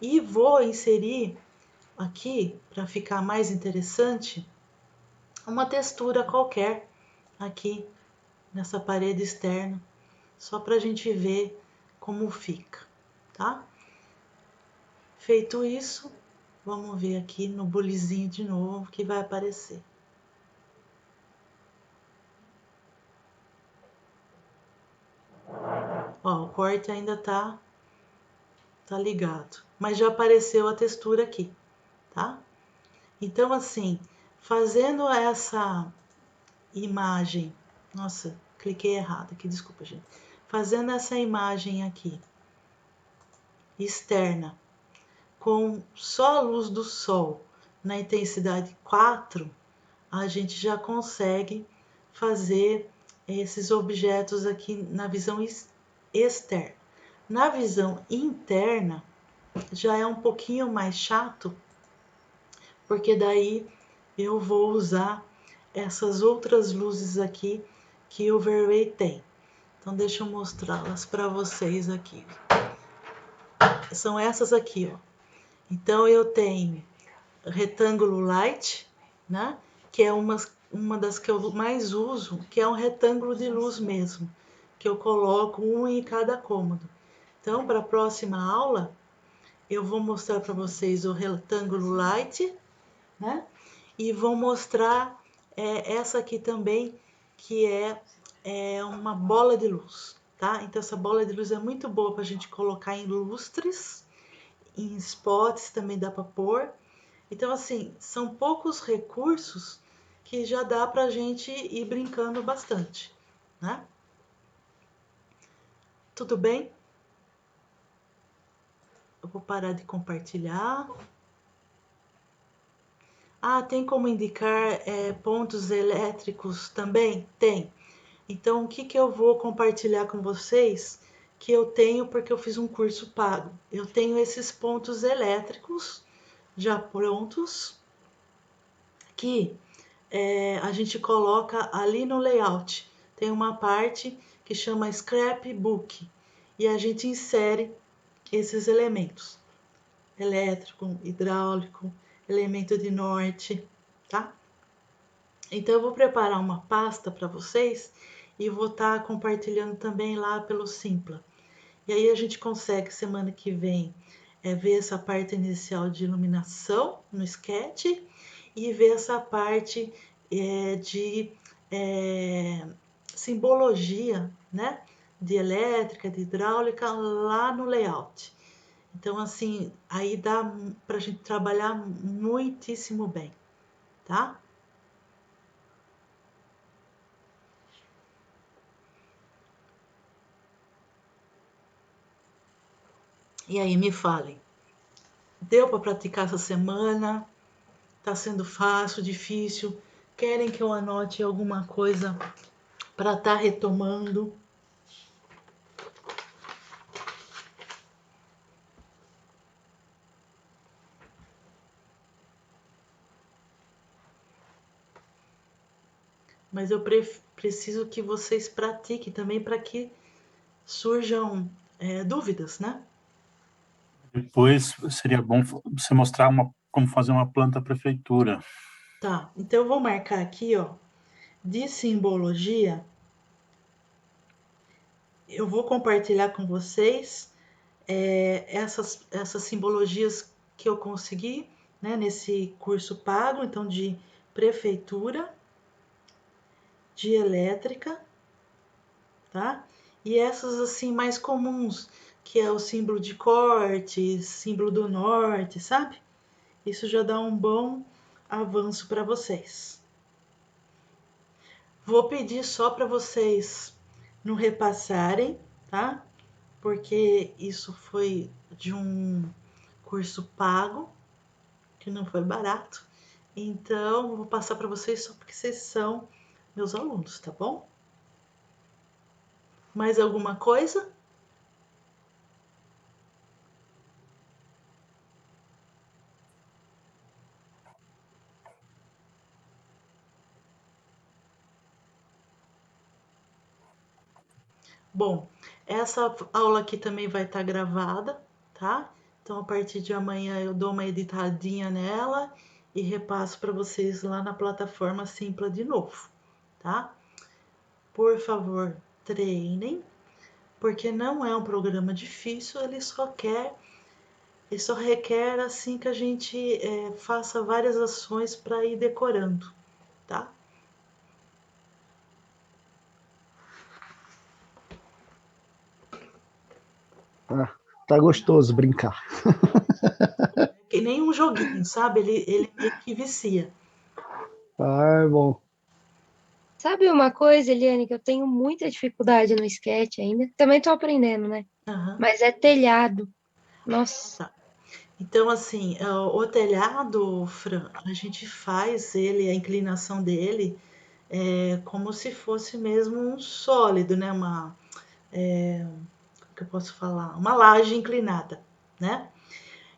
E vou inserir aqui, para ficar mais interessante, uma textura qualquer aqui nessa parede externa, só para a gente ver como fica, tá? Feito isso, vamos ver aqui no bulizinho de novo que vai aparecer. Ó, o corte ainda tá ligado, mas já apareceu a textura aqui, tá? Então, assim, fazendo essa imagem, nossa, cliquei errado aqui, desculpa, gente. Fazendo essa imagem aqui, externa, com só a luz do sol na intensidade 4, a gente já consegue fazer esses objetos aqui na visão externa. Na visão interna, já é um pouquinho mais chato, porque daí eu vou usar essas outras luzes aqui que o V-Ray tem. Então, deixa eu mostrá-las para vocês aqui. São essas aqui, ó. Então, eu tenho retângulo light, né? Que é uma das que eu mais uso, que é um retângulo de luz mesmo, que eu coloco um em cada cômodo. Então, para a próxima aula, eu vou mostrar para vocês o retângulo light, né? E vou mostrar essa aqui também, que é uma bola de luz, tá? Então, essa bola de luz é muito boa para a gente colocar em lustres, em spots também dá para pôr. Então, assim, são poucos recursos que já dá para a gente ir brincando bastante, né? Tudo bem? Eu vou parar de compartilhar. Ah, tem como indicar pontos elétricos também? Tem. Então, o que eu vou compartilhar com vocês que eu tenho porque eu fiz um curso pago? Eu tenho esses pontos elétricos já prontos que a gente coloca ali no layout. Tem uma parte que chama Scrapbook e a gente insere esses elementos: elétrico, hidráulico, elemento de norte, tá? Então eu vou preparar uma pasta para vocês e vou estar compartilhando também lá pelo Simpla. E aí a gente consegue semana que vem ver essa parte inicial de iluminação no Sketch e ver essa parte de simbologia, né? De elétrica, de hidráulica lá no layout. Então, assim, aí dá para a gente trabalhar muitíssimo bem, tá? E aí me falem, deu para praticar essa semana? Tá sendo fácil, difícil? Querem que eu anote alguma coisa para estar retomando? Mas eu preciso que vocês pratiquem também para que surjam dúvidas, né? Depois seria bom você mostrar como fazer uma planta prefeitura. Tá, então eu vou marcar aqui, ó, de simbologia. Eu vou compartilhar com vocês essas simbologias que eu consegui, né, nesse curso pago, então de prefeitura, de elétrica, tá? E essas assim mais comuns, que é o símbolo de corte, símbolo do norte, sabe? Isso já dá um bom avanço para vocês. Vou pedir só para vocês não repassarem, tá? Porque isso foi de um curso pago, que não foi barato. Então, vou passar para vocês só porque vocês são meus alunos, tá bom? Mais alguma coisa? Bom, essa aula aqui também vai estar gravada, tá? Então, a partir de amanhã eu dou uma editadinha nela e repasso para vocês lá na plataforma Simpla de novo, tá? Por favor, treinem, porque não é um programa difícil, ele só requer assim que a gente faça várias ações para ir decorando, tá? Tá gostoso brincar. Que nem um joguinho, sabe? Ele meio que vicia. Ah, é bom. Sabe uma coisa, Eliane, que eu tenho muita dificuldade no sketch ainda? Também tô aprendendo, né? Uhum. Mas é telhado. Nossa. Tá. Então, assim, o telhado, Fran, a gente faz ele, a inclinação dele, como se fosse mesmo um sólido, né? O que eu posso falar? Uma laje inclinada, né?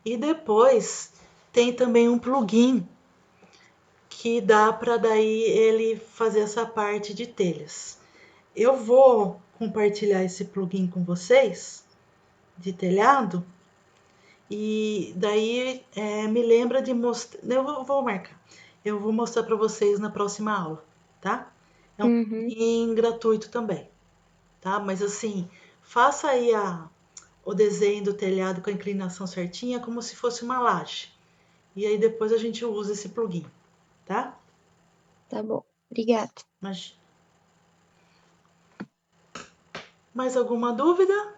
E depois tem também um plugin que dá para daí ele fazer essa parte de telhas. Eu vou compartilhar esse plugin com vocês de telhado e daí me lembra de mostrar. Eu vou marcar. Eu vou mostrar para vocês na próxima aula, tá? É um Uhum. plugin gratuito também, tá? Mas assim, faça aí o desenho do telhado com a inclinação certinha, como se fosse uma laje. E aí depois a gente usa esse plugin, tá? Tá bom. Obrigada. Mas mais alguma dúvida?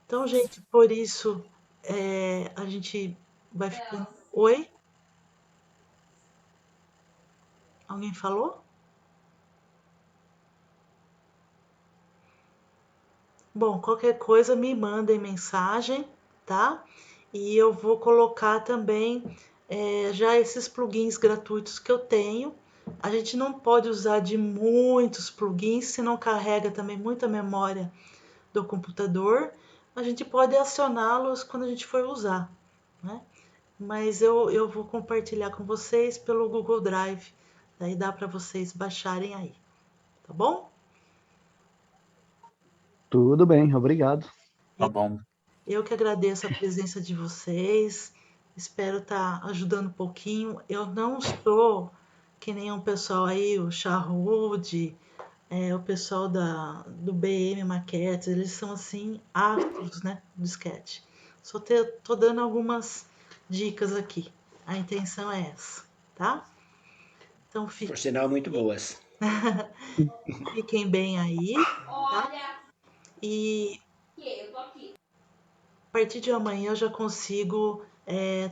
Então, gente, por isso a gente vai ficando. Oi? Alguém falou? Bom, qualquer coisa me mandem mensagem, tá? E eu vou colocar também já esses plugins gratuitos que eu tenho. A gente não pode usar de muitos plugins, senão carrega também muita memória do computador. A gente pode acioná-los quando a gente for usar, né? Mas eu vou compartilhar com vocês pelo Google Drive. Daí dá para vocês baixarem aí, tá bom? Tudo bem, obrigado. Tá bom. Eu que agradeço a presença de vocês. Espero estar ajudando um pouquinho. Eu não sou que nem um pessoal aí, o Charwood, o pessoal do BM Maquetes, eles são assim, astros, né, do sketch. Tô dando algumas dicas aqui. A intenção é essa, tá? Então Por sinal, muito boas. fiquem bem aí, tá? E a partir de amanhã eu já consigo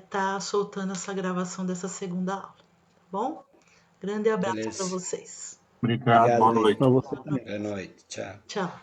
tá soltando essa gravação dessa segunda aula, tá bom? Grande abraço para Beleza. vocês. Obrigado, boa Obrigado, noite. Para você também. Boa noite. Tchau. Tchau.